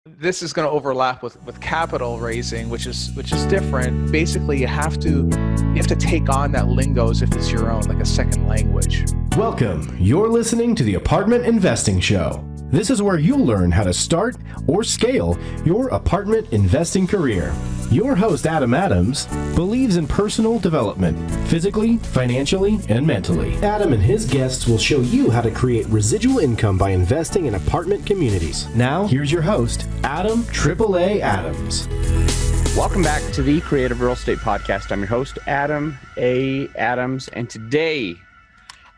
This is going to overlap with capital raising, which is different. Basically, you have to take on that lingo as if it's your own, like a second language. Welcome. You're listening to the Apartment Investing Show. This is where you'll learn how to start or scale your apartment investing career. Your host, Adam Adams, believes in personal development, physically, financially, and mentally. Adam and his guests will show you how to create residual income by investing in apartment communities. Now, here's your host, Adam AAA Adams. Welcome back to the Creative Real Estate Podcast. I'm your host, Adam A. Adams, and today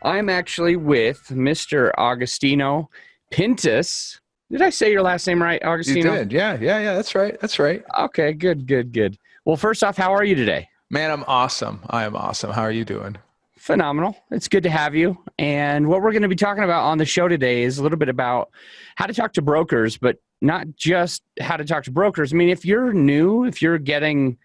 I'm actually with Mr. Agostino Pintus. Did I say your last name right, Agostino? You did. Yeah. That's right. Okay, good. Well, first off, how are you today? Man, I'm awesome. I am awesome. How are you doing? Phenomenal. It's good to have you. And what we're going to be talking about on the show today is a little bit about how to talk to brokers, but not just how to talk to brokers. I mean, if you're new, if you're getting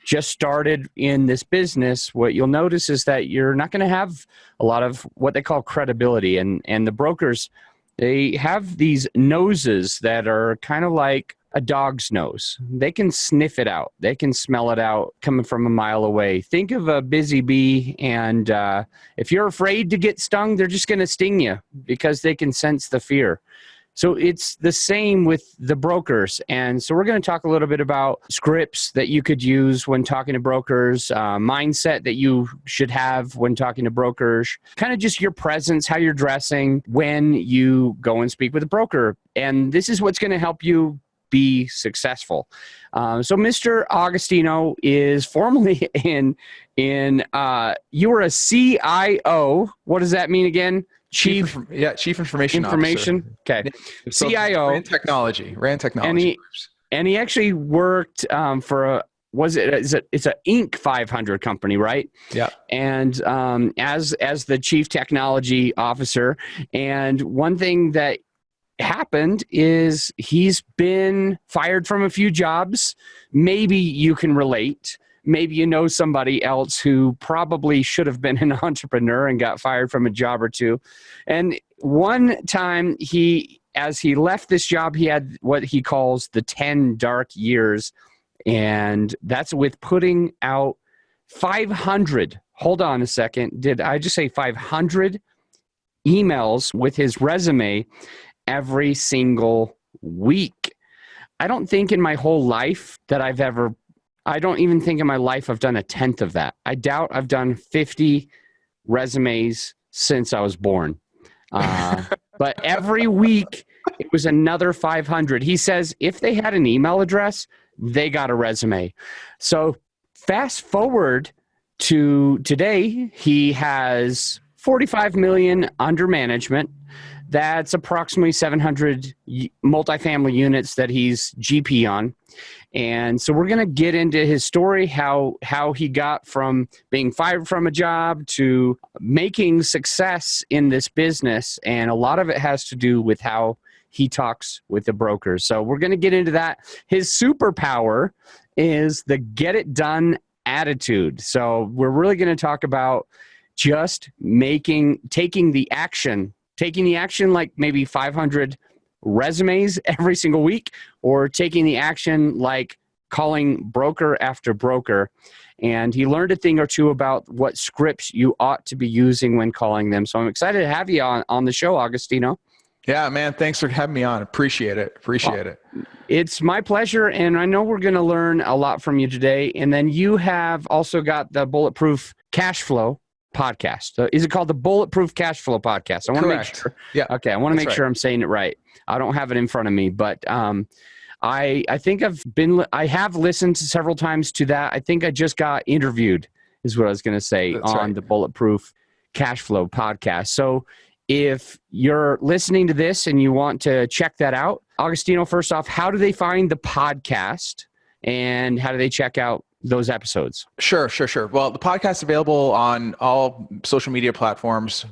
just started in this business, what you'll notice is that you're not going to have a lot of what they call credibility. And the brokers, they have these noses that are kind of like a dog's nose. They can sniff it out. They can smell it out coming from a mile away. Think of a busy bee, and if you're afraid to get stung, they're just going to sting you because they can sense the fear. So it's the same with the brokers. And so we're going to talk a little bit about scripts that you could use when talking to brokers, mindset that you should have when talking to brokers, kind of just your presence, how you're dressing when you go and speak with a broker. And this is what's going to help you be successful. So Mr. Agostino is formerly you were a CIO. What does that mean again? Chief Information Officer. Okay. So CIO. Ran technology groups. And he actually worked for it's an Inc. 500 company, right? Yeah. And as the chief technology officer, and one thing that happened is he's been fired from a few jobs. Maybe you can relate. Maybe you know somebody else who probably should have been an entrepreneur and got fired from a job or two. And one time as he left this job, he had what he calls the 10 dark years. And that's with putting out 500. Hold on a second. Did I just say 500 emails with his resume every single week? I don't think in my whole life that I don't even think in my life I've done a tenth of that. I doubt I've done 50 resumes since I was born. But every week it was another 500. He says if they had an email address, they got a resume. So fast forward to today, he has 45 million under management. That's approximately 700 multifamily units that he's GP on. And so we're going to get into his story, how he got from being fired from a job to making success in this business. And a lot of it has to do with how he talks with the brokers. So we're going to get into that. His superpower is the get it done attitude. So we're really going to talk about just taking the action like maybe 500 resumes every single week, or taking the action like calling broker after broker. And he learned a thing or two about what scripts you ought to be using when calling them. So I'm excited to have you on the show, Agostino. Yeah, man. Thanks for having me on. Appreciate it. It's my pleasure. And I know we're going to learn a lot from you today. And then you have also got the Bulletproof Cash Flow podcast. Is it called the Bulletproof Cash Flow podcast? I want to make sure. Yeah. Okay. I want to make sure I'm saying it right. I don't have it in front of me, but I think I have listened several times to that. I think I just got interviewed is what I was going to say. That's on right. The Bulletproof Cash Flow podcast. So if you're listening to this and you want to check that out, Agostino, first off, how do they find the podcast and how do they check out those episodes? Sure. Well, the podcast is available on all social media platforms,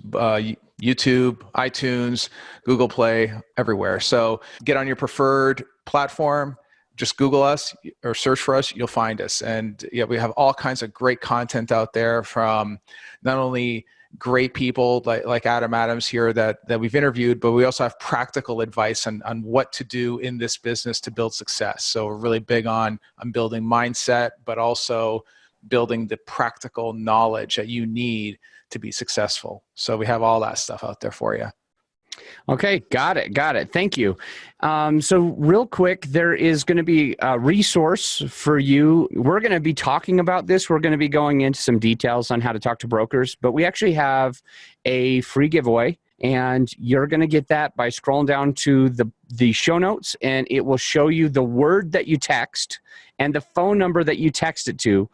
YouTube, iTunes, Google Play, everywhere. So get on your preferred platform, just Google us or search for us, you'll find us. And yeah, we have all kinds of great content out there, from not only great people like Adam Adams here that we've interviewed, but we also have practical advice on what to do in this business to build success. So we're really big on building mindset, but also building the practical knowledge that you need to be successful. So we have all that stuff out there for you. Okay, got it. Thank you. So real quick, there is going to be a resource for you. We're going to be talking about this. We're going to be going into some details on how to talk to brokers, but we actually have a free giveaway, and you're going to get that by scrolling down to the show notes, and it will show you the word that you text and the phone number that you text it to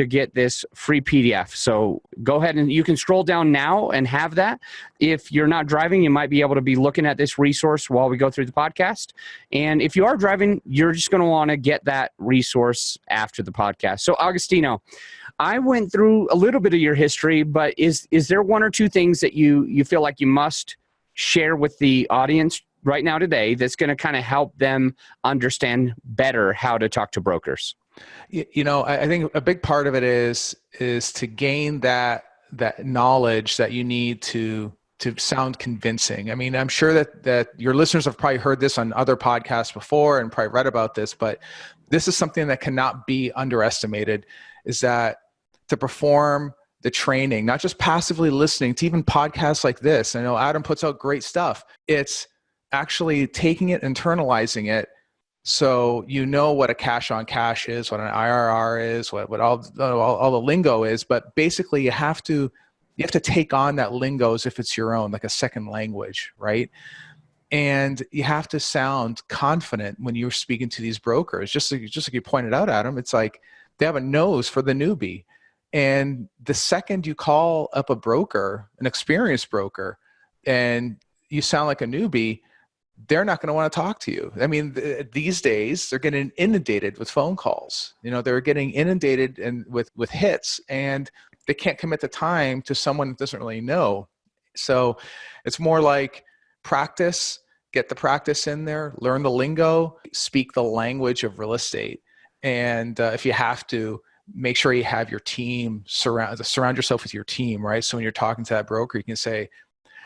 get this free PDF. So go ahead and you can scroll down now and have that. If you're not driving, you might be able to be looking at this resource while we go through the podcast. And if you are driving, you're just going to want to get that resource after the podcast. So Agostino, I went through a little bit of your history, but is there one or two things that you feel like you must share with the audience right now today that's going to kind of help them understand better how to talk to brokers? I think a big part of it is to gain that knowledge that you need to sound convincing. I mean, I'm sure that your listeners have probably heard this on other podcasts before and probably read about this, but this is something that cannot be underestimated, is that to perform the training, not just passively listening to even podcasts like this. I know Adam puts out great stuff. It's actually taking it, internalizing it, so you know what a cash on cash is, what an IRR is, what all the lingo is, but basically you have to take on that lingo as if it's your own, like a second language, right? And you have to sound confident when you're speaking to these brokers. Just like you pointed out, Adam, it's like they have a nose for the newbie. And the second you call up a broker, an experienced broker, and you sound like a newbie, they're not going to want to talk to you. I mean, these days they're getting inundated with phone calls. They're getting inundated and with hits, and they can't commit the time to someone that doesn't really know. So it's more like practice, get the practice in there, learn the lingo, speak the language of real estate. And if you have to, make sure you have your team, surround yourself with your team, right? So when you're talking to that broker, you can say,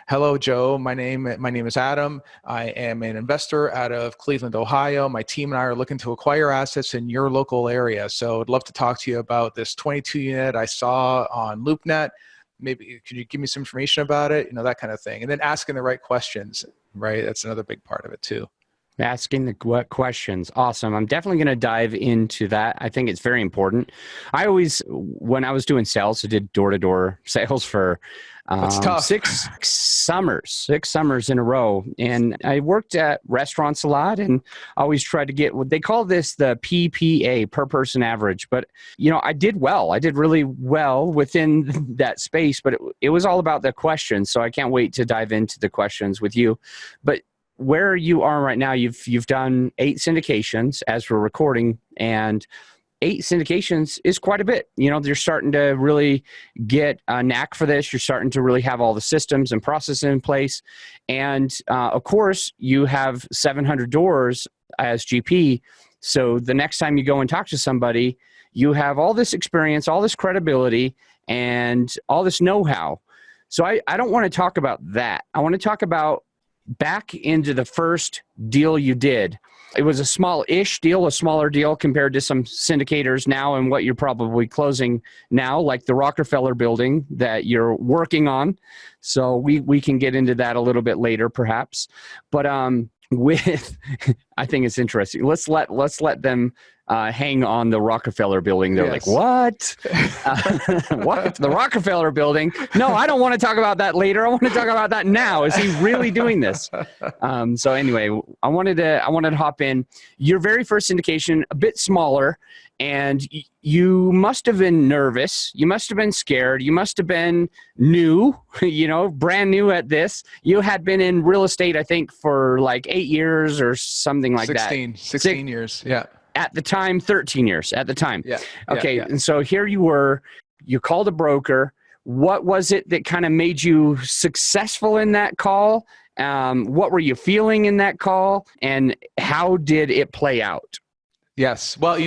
"Hello, Joe. My name is Adam. I am an investor out of Cleveland, Ohio. My team and I are looking to acquire assets in your local area. So I'd love to talk to you about this 22 unit I saw on LoopNet. Maybe could you give me some information about it? That kind of thing." And then asking the right questions, right? That's another big part of it too. Asking the questions. Awesome. I'm definitely going to dive into that. I think it's very important. When I was doing sales, I did door-to-door sales for That's tough. 6 summers in a row. And I worked at restaurants a lot and always tried to get what they call this the PPA, per person average. But, I did well. I did really well within that space, but it was all about the questions. So I can't wait to dive into the questions with you. But where you are right now, you've done 8 syndications as we're recording, and 8 syndications is quite a bit. You're starting to really get a knack for this. You're starting to really have all the systems and processes in place. And of course, you have 700 doors as GP. So the next time you go and talk to somebody, you have all this experience, all this credibility, and all this know-how. So I don't want to talk about that. I want to talk about back into the first deal you did. It was a small-ish deal, a smaller deal compared to some syndicators now and what you're probably closing now, like the Rockefeller building that you're working on. So we can get into that a little bit later, perhaps. But I think it's interesting. Let's let them hang on the Rockefeller building. They're like, what? What? The Rockefeller building? No, I don't want to talk about that later. I want to talk about that now. Is he really doing this? So anyway, I wanted to hop in. Your very first syndication, a bit smaller, and you must have been nervous. You must have been scared. You must have been new, brand new at this. You had been in real estate, I think, for like 8 years or something like 16 years. Yeah. At the time, 13 years at the time. Yeah. Okay. Yeah. And so here you were, you called a broker. What was it that kind of made you successful in that call? What were you feeling in that call? And how did it play out? Yes. Well,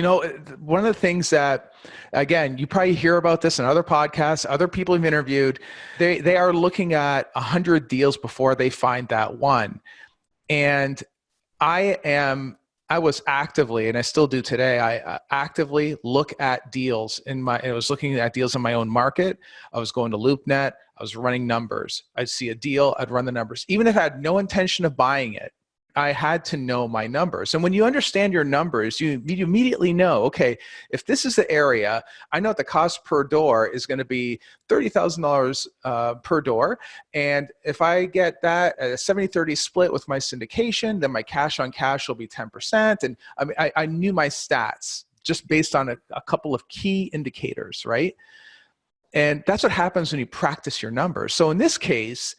one of the things that, again, you probably hear about this in other podcasts, other people you've interviewed, they are looking at 100 deals before they find that one. And I was actively, and I still do today, I actively look at deals I was looking at deals in my own market. I was going to LoopNet. I was running numbers. I'd see a deal, I'd run the numbers. Even if I had no intention of buying it, I had to know my numbers. And when you understand your numbers, you immediately know, okay, if this is the area, I know that the cost per door is going to be $30,000 per door. And if I get that at a 70-30 split with my syndication, then my cash on cash will be 10%. And I mean, I knew my stats just based on a couple of key indicators, right? And that's what happens when you practice your numbers. So in this case,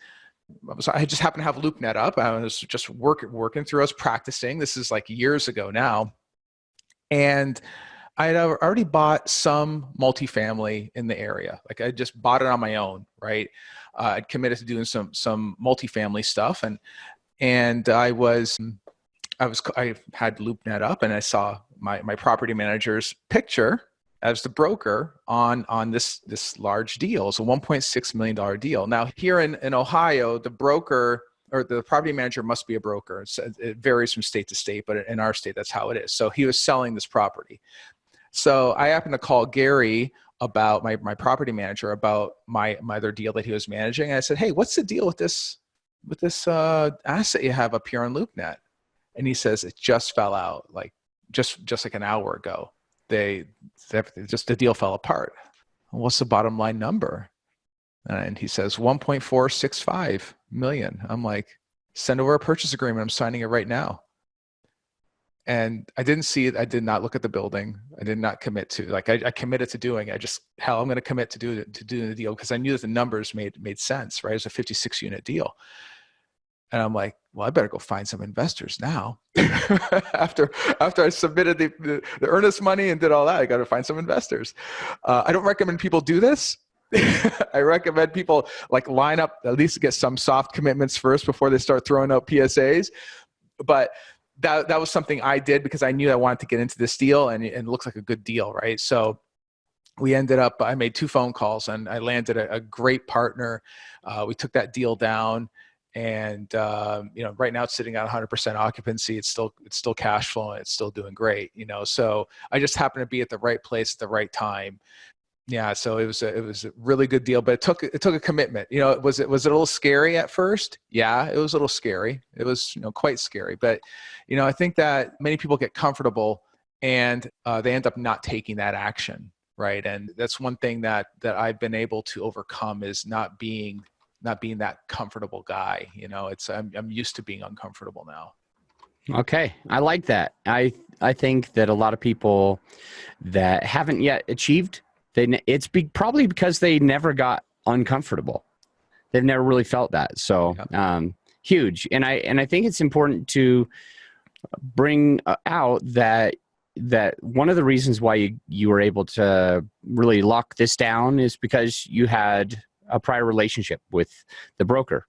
I just happened to have LoopNet up. I was just working through, I was practicing. This is like years ago now. And I had already bought some multifamily in the had Like I just bought it on my own, right? I'd committed to doing some multifamily stuff. And I had LoopNet up and I saw my property manager's picture as the broker on this large deal. It's a $1.6 million deal. Now here in Ohio, the broker or the property manager must be a broker. It varies from state to state, but in our state, that's how it is. So he was selling this property. So I happened to call Gary about my property manager about my other deal that he was managing. And I said, hey, what's the deal with this asset you have up here on LoopNet? And he says, it just fell out like just like an hour ago. The deal fell apart. What's the bottom line number? And he says 1.465 million. I'm like, send over a purchase agreement. I'm signing it right now. And I didn't see it. I did not look at the building. I did not commit to, like I committed to doing it. I'm going to commit to doing the deal because I knew that the numbers made sense, right? It's a 56 unit deal. And I'm like, well, I better go find some investors now. after I submitted the earnest money and did all that, I got to find some investors. I don't recommend people do this. I recommend people like line up, at least get some soft commitments first before they start throwing out PSAs. But that was something I did because I knew I wanted to get into this deal and it looks like a good deal, right? So we ended up, I made 2 phone calls and I landed a great partner. We took that deal down. And right now it's sitting at 100% occupancy. It's still cash flowing. It's still doing great. So I just happened to be at the right place at the right time. Yeah. So it was a really good deal, but it took a commitment. Was it a little scary at first? Yeah, it was a little scary. It was quite scary. But I think that many people get comfortable and they end up not taking that action, right? And that's one thing that I've been able to overcome is not being that comfortable guy. I'm used to being uncomfortable now. Okay. I like that. I think that a lot of people that haven't yet achieved, probably because they never got uncomfortable. They've never really felt that. So, huge. And I think it's important to bring out that one of the reasons why you were able to really lock this down is because you had a prior relationship with the broker.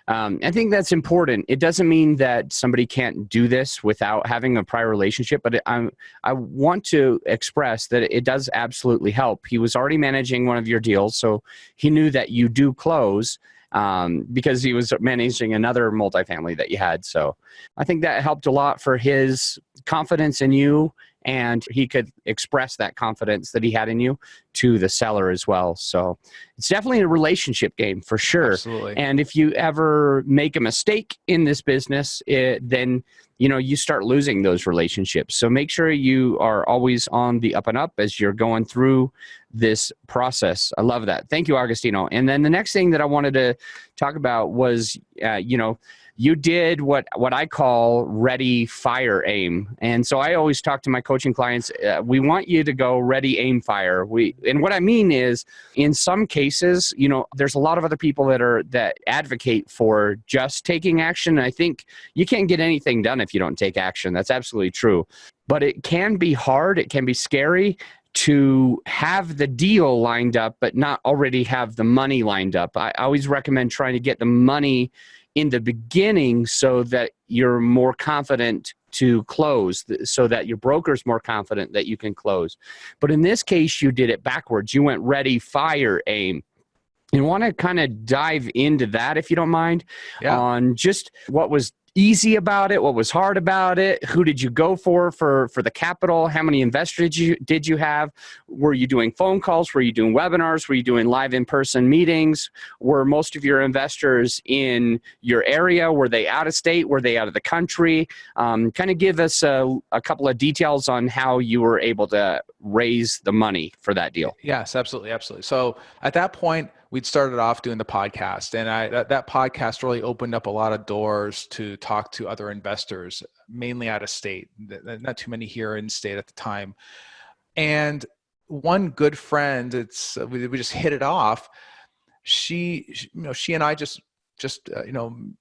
I think that's important. It doesn't mean that somebody can't do this without having a prior relationship, but I want to express that it does absolutely help. He was already managing one of your deals, so he knew that you do close because he was managing another multifamily that you had. So I think that helped a lot for his confidence in you, and he could express that confidence that he had in you to the seller as well. So it's definitely a relationship game for sure. Absolutely. And if you ever make a mistake in this business, then you start losing those relationships. So make sure you are always on the up and up as you're going through this process. I love that. Thank you, Agostino. And then the next thing that I wanted to talk about was, you did what I call ready, fire, aim. And so I always talk to my coaching clients, we want you to go ready, aim, fire. And what I mean is, in some cases, there's a lot of other people that advocate for just taking action. And I think you can't get anything done if you don't take action. That's absolutely true. But it can be hard. It can be scary to have the deal lined up, but not already have the money lined up. I always recommend trying to get the money in the beginning so that you're more confident to close so that your broker's more confident that you can close. But in this case, you did it backwards. You went ready, fire, aim. You want to kind of dive into that, if you don't mind, on just what was easy about it, what was hard about it, who did you go for the capital, how many investors did you have, were you doing phone calls, were you doing webinars, were you doing live in-person meetings, were most of your investors in your area, were they out of state, were they out of the country? Kind of give us a couple of details on how you were able to raise the money for that deal. Yes, absolutely. So at that point, we'd started off doing the podcast, and that podcast really opened up a lot of doors to talk to other investors, mainly out of state, not too many here in state at the time. And one good friend, we just hit it off. She and I just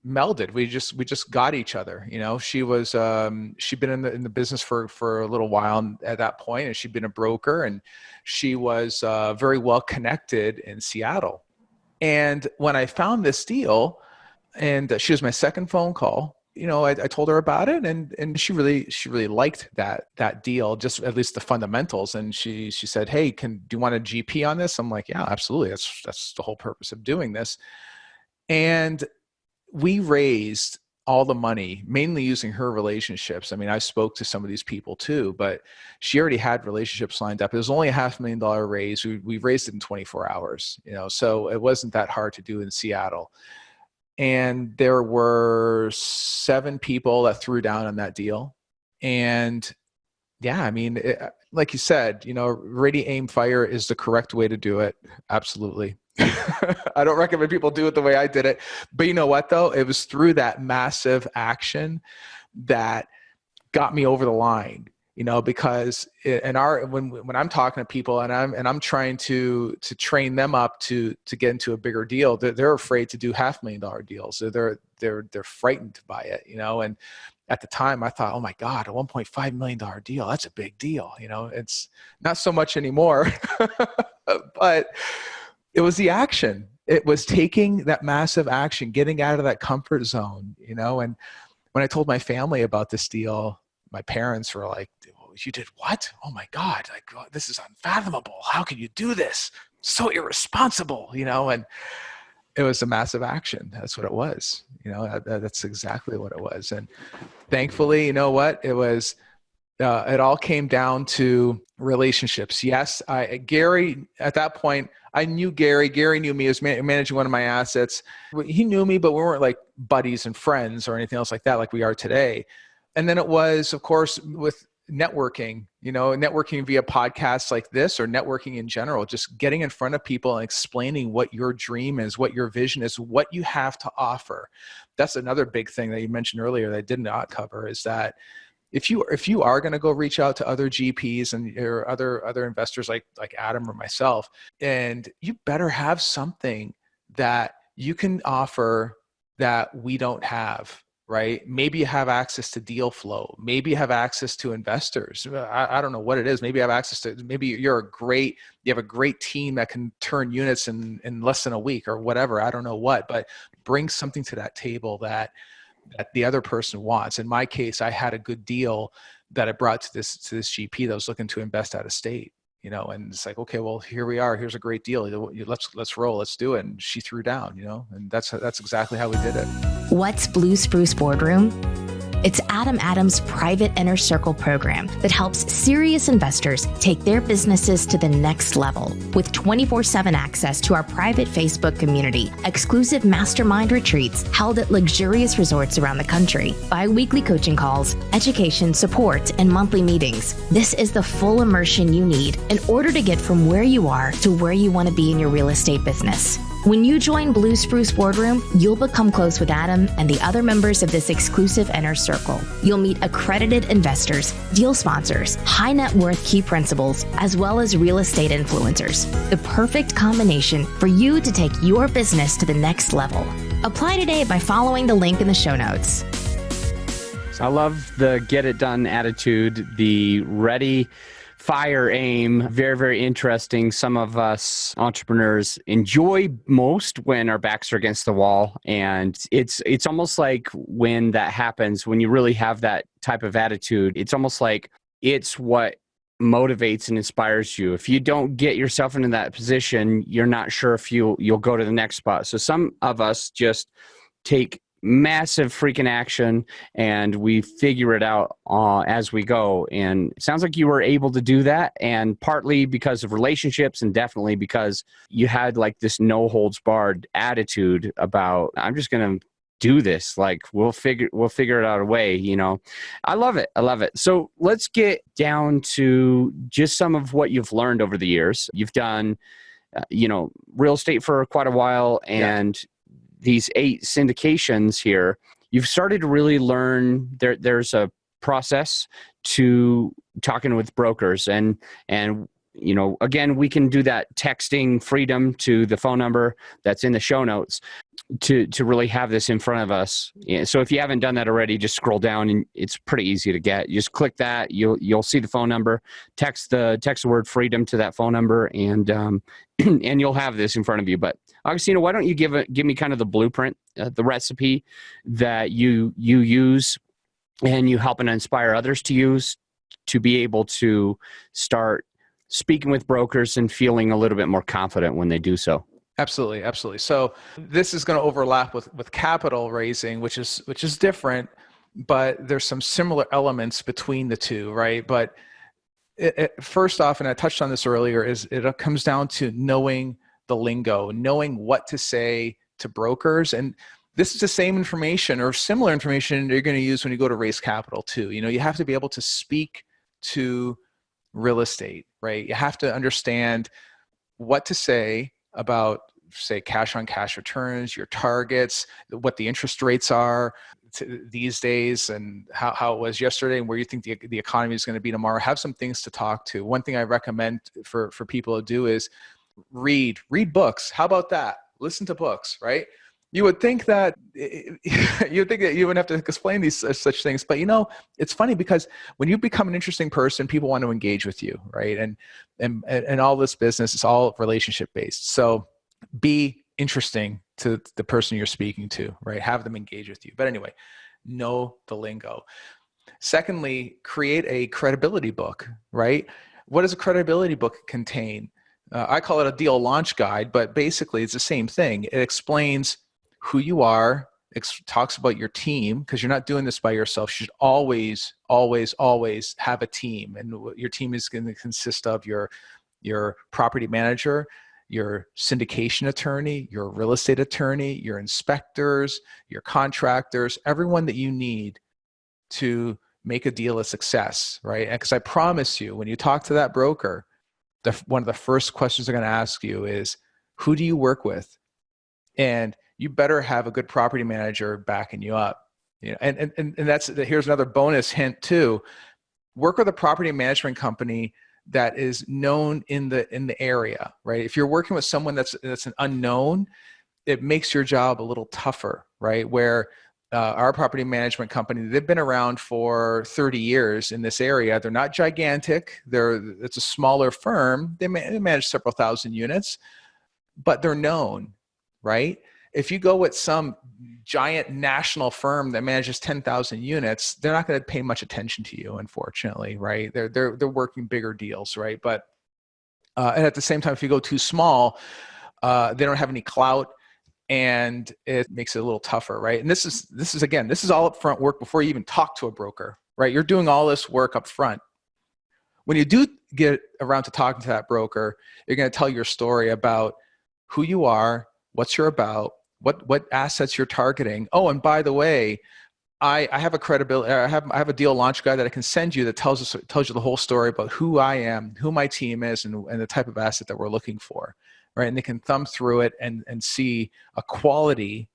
melded. We just got each other. She'd been in the business for a little while at that point, and she'd been a broker, and she was very well connected in Seattle. And when I found this deal, and she was my second phone call, I told her about it, and she really liked that deal, just at least the fundamentals. And she said, "Hey, do you want a GP on this?" I'm like, "Yeah, absolutely. That's the whole purpose of doing this." And we raised all the money, mainly using her relationships. I mean, I spoke to some of these people too, but she already had relationships lined up. It was only a $500,000 raise. We raised it in 24 hours, so it wasn't that hard to do in Seattle. And there were 7 people that threw down on that deal. And yeah, I mean, like you said, ready, aim, fire is the correct way to do it. Absolutely. I don't recommend people do it the way I did it. But you know what, though? It was through that massive action that got me over the line, because when I'm talking to people and I'm trying to train them up to get into a bigger deal, they're afraid to do $500,000 deals. They're frightened by it, And at the time I thought, oh my God, a $1.5 million deal, that's a big deal. It's not so much anymore, but it was the action. It was taking that massive action, getting out of that comfort zone, And when I told my family about this deal, my parents were like, "You did what? Oh my God, this is unfathomable. How can you do this? So irresponsible," And it was a massive action. That's what it was. That's exactly what it was. And thankfully, you know what? It was, it all came down to relationships. Yes, Gary, at that point, I knew Gary. Gary knew me. He was managing one of my assets. He knew me, but we weren't like buddies and friends or anything else like that, like we are today. And then it was, of course, with networking, networking via podcasts like this, or networking in general, just getting in front of people and explaining what your dream is, what your vision is, what you have to offer. That's another big thing that you mentioned earlier that I did not cover, is that if you are going to go reach out to other GPs and or other investors like Adam or myself, and you better have something that you can offer that we don't have, right? Maybe you have access to deal flow. Maybe you have access to investors. I don't know what it is. Maybe you have access to, maybe you have a great team that can turn units in less than a week or whatever. I don't know what, but bring something to that table that the other person wants. In my case, I had a good deal that I brought to this GP that was looking to invest out of state, and it's like, okay, well, here we are. Here's a great deal. Let's roll. Let's do it. And she threw down, and that's exactly how we did it. What's Blue Spruce Boardroom? It's Adam Adams' private inner circle program that helps serious investors take their businesses to the next level with 24/7 access to our private Facebook community, exclusive mastermind retreats held at luxurious resorts around the country, bi-weekly coaching calls, education, support, and monthly meetings. This is the full immersion you need in order to get from where you are to where you want to be in your real estate business. When you join Blue Spruce Boardroom, you'll become close with Adam and the other members of this exclusive inner circle. You'll meet accredited investors, deal sponsors, high net worth key principals, as well as real estate influencers. The perfect combination for you to take your business to the next level. Apply today by following the link in the show notes. I love the get it done attitude, the ready, fire aim. Very, very interesting. Some of us entrepreneurs enjoy most when our backs are against the wall. And it's almost like when that happens, when you really have that type of attitude, it's almost like it's what motivates and inspires you. If you don't get yourself into that position, you're not sure if you'll go to the next spot. So some of us just take massive freaking action and we figure it out as we go. And it sounds like you were able to do that, and partly because of relationships and definitely because you had like this no holds barred attitude about, I'm just going to do this. Like we'll figure it out a way, you know. I love it. So let's get down to just some of what you've learned over the years. You've done, real estate for quite a while, and these 8 syndications here, you've started to really learn there's a process to talking with brokers. And again, we can do that texting freedom to the phone number that's in the show notes to really have this in front of us. Yeah, so if you haven't done that already, just scroll down and it's pretty easy to get. You just click that, you'll see the phone number, text the word freedom to that phone number, and and you'll have this in front of you. But Agostino, why don't you give me kind of the blueprint, the recipe that you use and you help and inspire others to use to be able to start speaking with brokers and feeling a little bit more confident when they do so. Absolutely. So this is going to overlap with capital raising, which is different, but there's some similar elements between the two, right? But first off, and I touched on this earlier, is it comes down to knowing the lingo, knowing what to say to brokers. And this is the same information or similar information you're going to use when you go to raise capital too. You have to be able to speak to real estate, right? You have to understand what to say about, say, cash on cash returns, your targets, what the interest rates are these days, and how it was yesterday, and where you think the economy is going to be tomorrow. Have some things to talk to. One thing I recommend for people to do is read books. How about that? Listen to books, right? You would think that you wouldn't have to explain these such things, but it's funny because when you become an interesting person, people want to engage with you, right? And all this business is all relationship based. So be interesting to the person you're speaking to, right? Have them engage with you. But anyway, know the lingo. Secondly, create a credibility book, right? What does a credibility book contain? I call it a deal launch guide, but basically it's the same thing. It explains who you are, talks about your team, because you're not doing this by yourself. You should always have a team. And your team is going to consist of your property manager, your syndication attorney, your real estate attorney, your inspectors, your contractors, everyone that you need to make a deal a success, right? Because I promise you, when you talk to that broker, one of the first questions they're going to ask you is, who do you work with? And you better have a good property manager backing you up. And here's another bonus hint too. Work with a property management company that is known in the area, right? If you're working with someone that's an unknown, it makes your job a little tougher, right? Where our property management company, they've been around for 30 years in this area. They're not gigantic. It's a smaller firm. They manage several thousand units, but they're known, right? If you go with some giant national firm that manages 10,000 units, they're not going to pay much attention to you, unfortunately, right? They're working bigger deals, right? But and at the same time, if you go too small, they don't have any clout, and it makes it a little tougher, right? And this is all upfront work before you even talk to a broker, right? You're doing all this work up front. When you do get around to talking to that broker, you're going to tell your story about who you are, what you're about, what assets you're targeting. Oh, and by the way, I have a deal launch guide that I can send you that tells you the whole story about who I am, who my team is, and the type of asset that we're looking for, right? And they can thumb through it and see a quality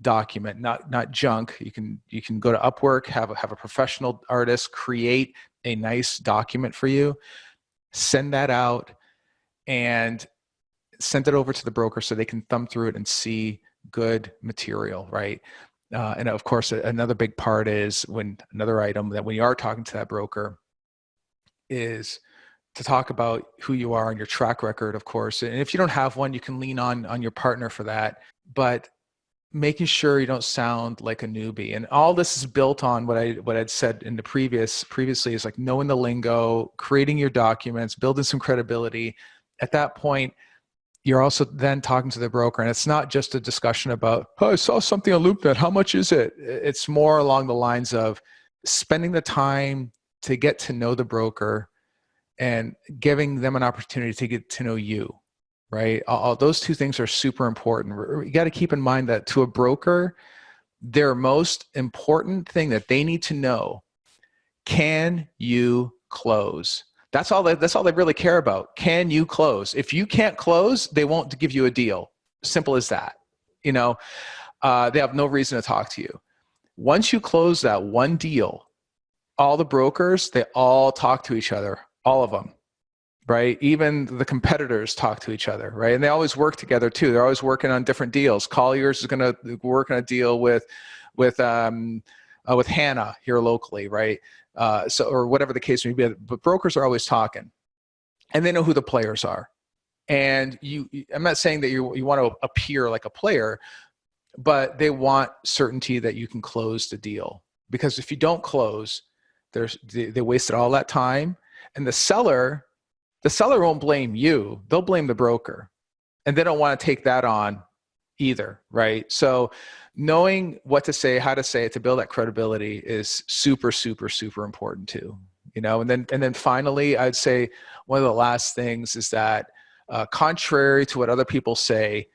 document, not junk. You can go to Upwork, have a professional artist create a nice document for you, send that out, and send it over to the broker so they can thumb through it and see good material, right? And of course, another big part is when you are talking to that broker, is to talk about who you are and your track record, of course. And if you don't have one, you can lean on your partner for that. But making sure you don't sound like a newbie. And all this is built on what I'd said in the previously is like knowing the lingo, creating your documents, building some credibility. At that point, you're also then talking to the broker, and it's not just a discussion about, oh, I saw something on LoopNet, how much is it? It's more along the lines of spending the time to get to know the broker and giving them an opportunity to get to know you, right? All those two things are super important. You got to keep in mind that to a broker, their most important thing that they need to know, can you close? That's all they really care about. Can you close? If you can't close, they won't give you a deal. Simple as that. They have no reason to talk to you. Once you close that one deal, all the brokers, they all talk to each other, all of them, right? Even the competitors talk to each other, right? And they always work together too. They're always working on different deals. Colliers is going to work on a deal with Hannah here locally, right? Or whatever the case may be, but brokers are always talking, and they know who the players are. And I'm not saying that you want to appear like a player, but they want certainty that you can close the deal. Because if you don't close, they wasted all that time, and the seller won't blame you; they'll blame the broker, and they don't want to take that on either, right? So knowing what to say, how to say it to build that credibility is super, super, super important too. And then finally, I'd say one of the last things is that contrary to what other people say,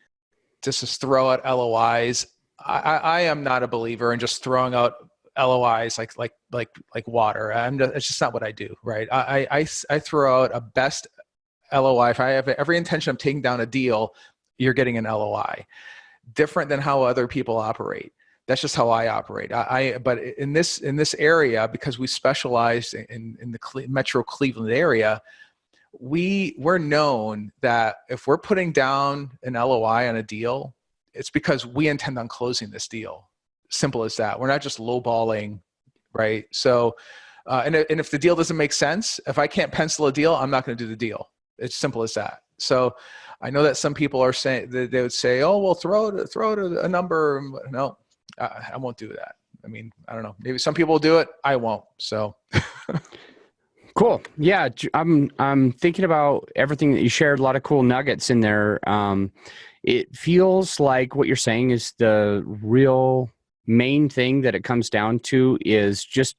just throw out LOIs. I am not a believer in just throwing out LOIs like water. It's just not what I do, right? I throw out a best LOI. If I have every intention of taking down a deal, you're getting an LOI. Different than how other people operate. That's just how I operate. But in this area, because we specialize in the Metro Cleveland area, we're known that if we're putting down an LOI on a deal, it's because we intend on closing this deal. Simple as that. We're not just lowballing, right? So, and if the deal doesn't make sense, if I can't pencil a deal, I'm not going to do the deal. It's simple as that. So I know that some people are saying they would say, "Oh, well, throw out a number." No, I won't do that. I mean, I don't know. Maybe some people will do it. I won't. So cool. Yeah, I'm thinking about everything that you shared. A lot of cool nuggets in there. It feels like what you're saying is the real main thing that it comes down to is just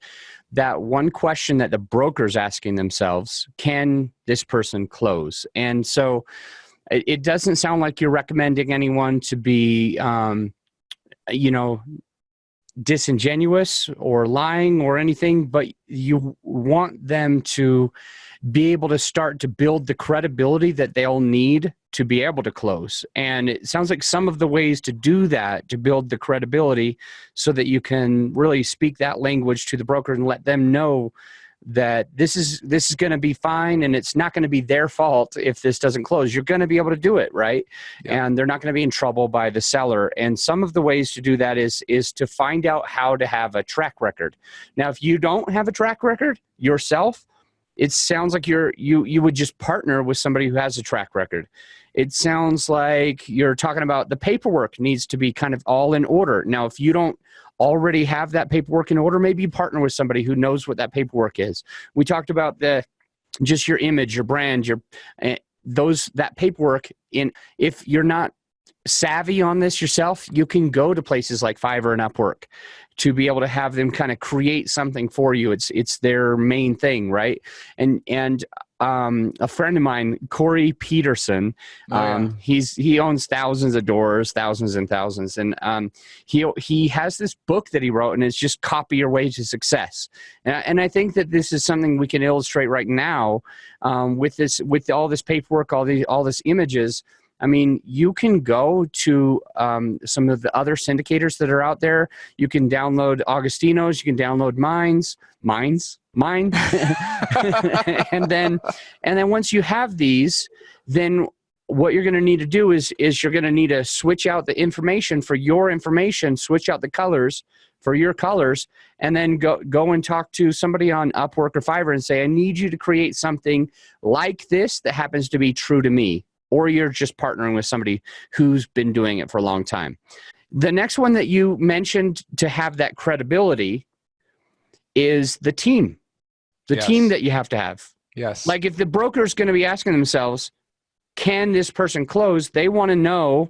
that one question that the broker's asking themselves: can this person close? And so it doesn't sound like you're recommending anyone to be, disingenuous or lying or anything, but you want them to be able to start to build the credibility that they'll need to be able to close. And it sounds like some of the ways to do that, to build the credibility so that you can really speak that language to the broker and let them know that this is going to be fine, and it's not going to be their fault if this doesn't close. You're going to be able to do it, right? Yeah. And they're not going to be in trouble by the seller. And some of the ways to do that is to find out how to have a track record. Now, if you don't have a track record yourself, it sounds like you would just partner with somebody who has a track record. It sounds like you're talking about the paperwork needs to be kind of all in order. Now, if you don't already have that paperwork in order, maybe you partner with somebody who knows what that paperwork is. We talked about just your image, your brand, that paperwork. If you're not savvy on this yourself, you can go to places like Fiverr and Upwork to be able to have them kind of create something for you. It's their main thing, right? And a friend of mine, Corey Peterson, he owns thousands of doors, thousands and thousands, and he has this book that he wrote, and it's just Copy Your Way to Success. And I think that this is something we can illustrate right now with all this paperwork, all this images. I mean, you can go to some of the other syndicators that are out there. You can download Agostino's. You can download mine. and then once you have these, then what you're going to need to do is you're going to need to switch out the information for your information, switch out the colors for your colors, and then go and talk to somebody on Upwork or Fiverr and say, I need you to create something like this that happens to be true to me. Or you're just partnering with somebody who's been doing it for a long time. The next one that you mentioned to have that credibility is the team. The team that you have to have. Yes. Like if the broker is going to be asking themselves, can this person close? They want to know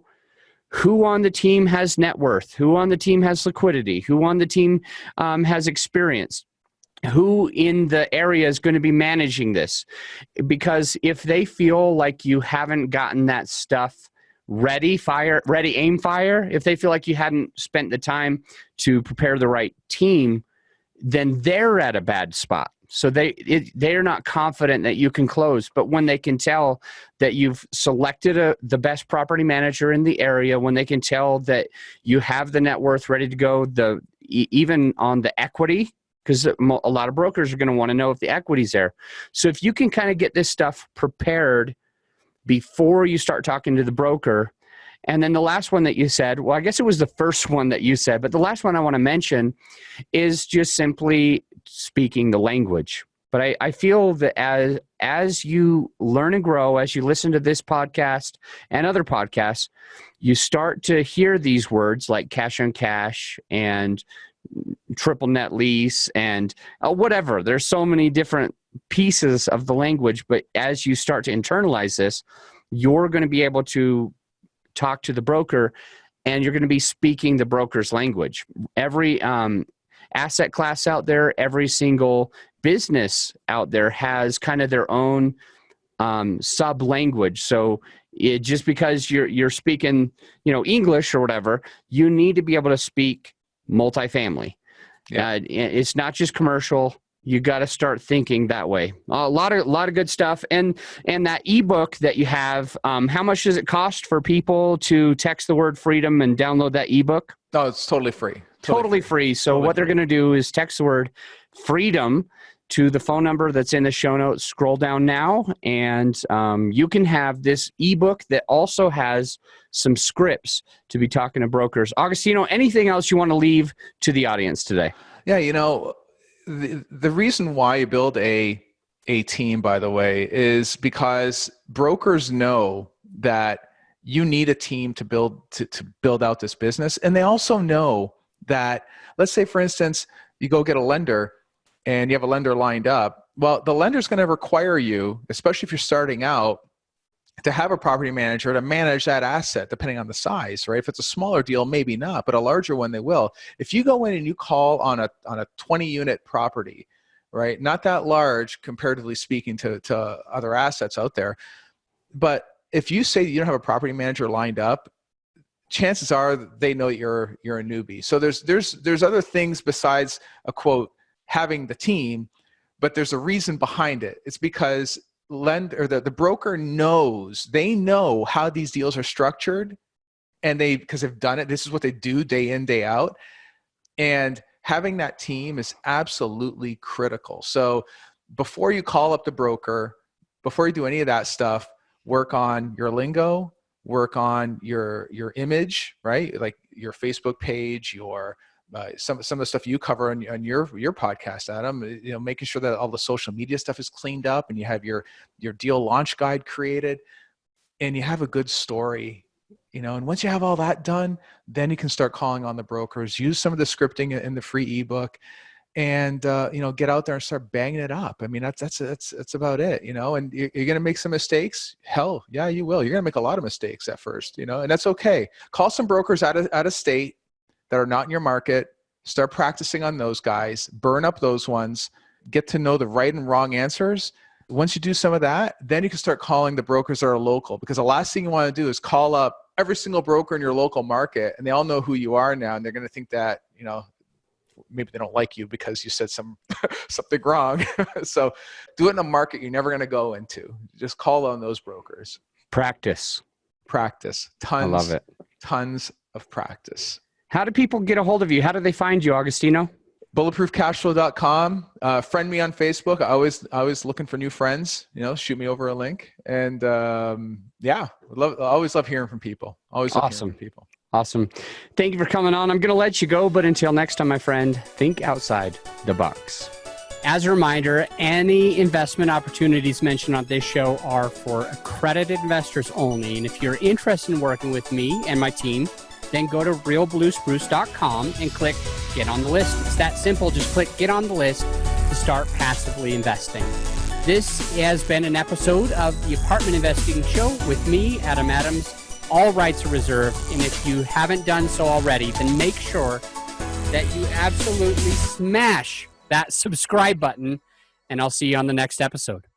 who on the team has net worth, who on the team has liquidity, who on the team has experience, who in the area is going to be managing this. Because if they feel like you haven't gotten that stuff ready, aim, fire, if they feel like you hadn't spent the time to prepare the right team, then they're at a bad spot. So they're not confident that you can close. But when they can tell that you've selected the best property manager in the area, when they can tell that you have the net worth ready to go, even on the equity, because a lot of brokers are going to want to know if the equity's there. So if you can kind of get this stuff prepared before you start talking to the broker. And then the last one that you said, well, I guess it was the first one that you said, but the last one I want to mention is just simply speaking the language. But I feel that as you learn and grow, as you listen to this podcast and other podcasts, you start to hear these words like cash on cash and triple net lease and whatever. There's so many different pieces of the language, but as you start to internalize this, you're going to be able to talk to the broker and you're going to be speaking the broker's language. Every asset class out there, every single business out there has kind of their own sub language. So just because you're speaking, English or whatever, you need to be able to speak multifamily. Yeah. It's not just commercial. You got to start thinking that way. A lot of good stuff. And that ebook that you have, how much does it cost for people to text the word freedom and download that ebook? No, it's totally free. Totally free. So what they're going to do is text the word freedom to the phone number that's in the show notes. Scroll down now, and you can have this ebook that also has some scripts to be talking to brokers. Agostino, anything else you want to leave to the audience today? Yeah, the reason why you build a team, by the way, is because brokers know that you need a team to build out this business, and they also know that, let's say, for instance, you go get a lender and you have a lender lined up. Well, the lender's going to require you, especially if you're starting out, to have a property manager to manage that asset, depending on the size, right? If it's a smaller deal, maybe not, but a larger one, they will. If you go in and you call on a 20-unit property, right? Not that large, comparatively speaking, to other assets out there. But if you say you don't have a property manager lined up, chances are they know you're a newbie. So there's other things besides a quote having the team, but there's a reason behind it. It's because the broker knows, they know how these deals are structured, and because they've done it, this is what they do day in, day out. And having that team is absolutely critical. So before you call up the broker, before you do any of that stuff, work on your lingo, work on your image, right? Like your Facebook page, your some of the stuff you cover on your podcast, Adam, making sure that all the social media stuff is cleaned up, and you have your deal launch guide created, and you have a good story, and once you have all that done, then you can start calling on the brokers, use some of the scripting in the free ebook, and get out there and start banging it up. I mean, that's about it, and you're going to make some mistakes. Hell yeah, you will. You're going to make a lot of mistakes at first, and that's okay. Call some brokers out of state that are not in your market, start practicing on those guys, burn up those ones, get to know the right and wrong answers. Once you do some of that, then you can start calling the brokers that are local, because the last thing you want to do is call up every single broker in your local market, and they all know who you are now, and they're going to think that, maybe they don't like you because you said something wrong. So do it in a market you're never going to go into. Just call on those brokers. Practice. Tons. I love it. Tons of practice. How do people get a hold of you? How do they find you, Agostino? Bulletproofcashflow.com. Friend me on Facebook. I always looking for new friends. Shoot me over a link. And I always love hearing from people. Always love hearing from people. Awesome. Thank you for coming on. I'm going to let you go, but until next time, my friend, think outside the box. As a reminder, any investment opportunities mentioned on this show are for accredited investors only. And if you're interested in working with me and my team, then go to realbluespruce.com and click Get on the List. It's that simple. Just click Get on the List to start passively investing. This has been an episode of the Apartment Investing Show with me, Adam Adams. All rights are reserved. And if you haven't done so already, then make sure that you absolutely smash that subscribe button. And I'll see you on the next episode.